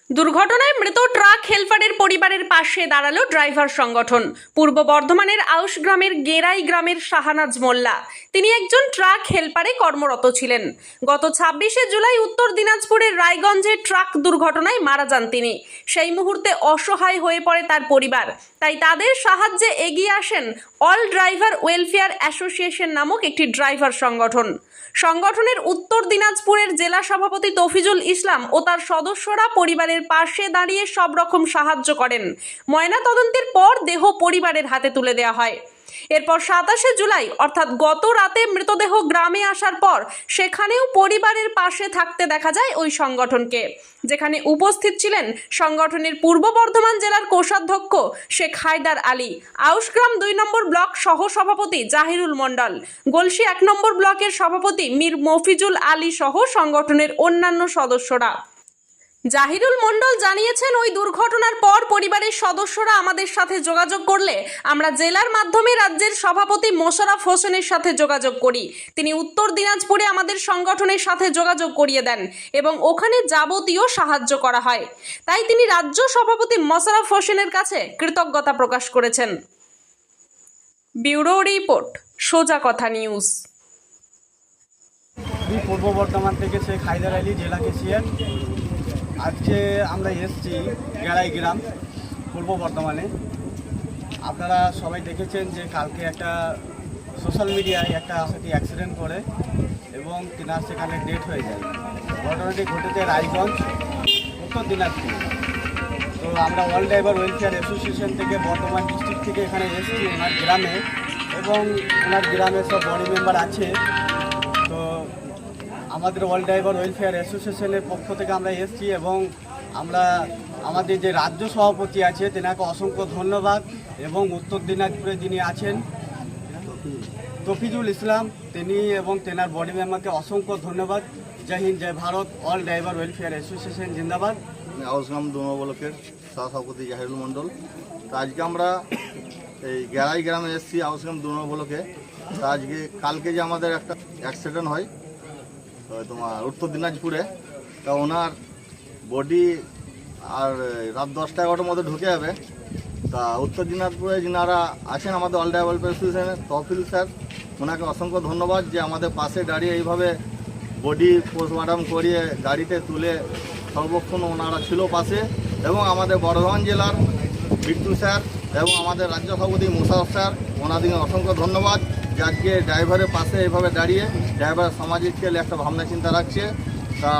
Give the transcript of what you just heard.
দুর্ঘটনায় মৃত ট্রাক হেলপারের পরিবারের পাশে দাঁড়ালো ড্রাইভার সংগঠন। পূর্ব বর্ধমানের আউশ গ্রামের গেরাই গ্রামের শাহানাজ মোল্লা, তিনি একজন ট্রাক হেলপারে কর্মরত ছিলেন। গত 26শে জুলাই উত্তর দিনাজপুরের রায়গঞ্জে ট্রাক দুর্ঘটনায় মারা যান তিনি। সেই মুহূর্তে অসহায় হয়ে পড়ে তার পরিবার, তাই তাদের সাহায্যে এগিয়ে আসেন অল ড্রাইভার ওয়েলফেয়ার অ্যাসোসিয়েশন নামক একটি ড্রাইভার সংগঠন। সংগঠনের উত্তর দিনাজপুরের জেলা সভাপতি তফিজুল ইসলাম ও তার সদস্যরা পরিবারের পাশে দাঁড়িয়ে সব রকম সাহায্য করেন। ময়নাতদন্তের পর দেহ পরিবারের হাতে তুলে দেওয়া হয়। এরপর 27শে জুলাই অর্থাৎ গত রাতে মৃতদেহ গ্রামে আসার পর সেখানেও পরিবারের পাশে থাকতে দেখা যায় ওই সংগঠনকে, যেখানে উপস্থিত ছিলেন সংগঠনের পূর্ব বর্ধমান জেলার কোষাধ্যক্ষ শেখ হায়দার আলী, আউশগ্রাম 2 নম্বর ব্লক সহ সভাপতি জাহিরুল মণ্ডল, গলসি 1 নম্বর ব্লকের সভাপতি মীর মফিজুল আলী সহ সংগঠনের অন্যান্য সদস্যরা। জাহিরুল মণ্ডল জানিয়েছেন, ওই দুর্ঘটনার পর পরিবারের সদস্যরা আমাদের সাথে যোগাযোগ করলে আমরা জেলার মাধ্যমে রাজ্যের সভাপতি মোশাররফ হোসেনের সাথে যোগাযোগ করি। তিনি উত্তর দিনাজপুরে আমাদের সংগঠনের সাথে যোগাযোগ করিয়ে দেন এবং ওখানে যাবতীয় সাহায্য করা হয়। তাই তিনি রাজ্য সভাপতি মোশাররফ হোসেনের কাছে কৃতজ্ঞতা প্রকাশ করেছেন। ব্যুরো রিপোর্ট, সোজা কথা নিউজ। পূর্ব বর্ধমান থেকে শেখ হায়দার আলী, জেলা কেশিয়ার। আজকে আমরা এসেছি গেরাই গ্রাম, পূর্ব বর্ধমানে। আপনারা সবাই দেখেছেন যে কালকে একটা সোশ্যাল মিডিয়ায় একটা অ্যাক্সিডেন্ট করে এবং তিনার সেখানে ডেথ হয়ে যায়। ঘটনাটি ঘটেছে রায়গঞ্জ, উত্তর দিনাজপুর। তো আমরা অল ড্রাইভার ওয়েলফেয়ার অ্যাসোসিয়েশন থেকে বর্ধমান ডিস্ট্রিক্ট থেকে এখানে এসেছি ওনার গ্রামে, এবং ওনার গ্রামে সব বডি মেম্বার আছে। তো আমাদের অল ড্রাইভার ওয়েলফেয়ার অ্যাসোসিয়েশনের পক্ষ থেকে আমরা এসেছি, এবং আমরা আমাদের যে রাজ্য সভাপতি আছে তেনাকে অসংখ্য ধন্যবাদ, এবং উত্তর দিনাজপুরে যিনি আছেন তফিজুল ইসলাম, তিনি এবং তেনার বডি মেম্বারকে অসংখ্য ধন্যবাদ। জয় হিন্দ, জয় Bharat. All driver welfare association জিন্দাবাদ। আউশগ্রাম 2 নম্বর ব্লকের সভাপতি জাহিরুল মণ্ডল। তো আজকে আমরা এই গেরাই গ্রামে এসেছি আউশগ্রাম 2 নম্বর ব্লকে। তো আজকে কালকে যে আমাদের একটা অ্যাক্সিডেন্ট হয় তোমার উত্তর দিনাজপুরে, তা ওনার বডি আর রাত 10টা-11টার মধ্যে ঢুকে যাবে। তা উত্তর দিনাজপুরে যিনারা আছেন আমাদের অল ড্রাইভার ওয়েলফেয়ার অ্যাসোসিয়েশনের তহফিল স্যার, ওনাকে অসংখ্য ধন্যবাদ যে আমাদের পাশে দাঁড়িয়ে এইভাবে বডি পোস্টমর্টম করিয়ে গাড়িতে তুলে সর্বক্ষণ ওনারা ছিল পাশে। এবং আমাদের বর্ধমান জেলার বিট্টু স্যার এবং আমাদের রাজ্য সভাপতি মোশাররফ স্যার, ওনাদেরকে অসংখ্য ধন্যবাদ যে আজকে ড্রাইভারের পাশে এইভাবে দাঁড়িয়ে ড্রাইভার সামাজিক একটা ভাবনা চিন্তা রাখছে। তা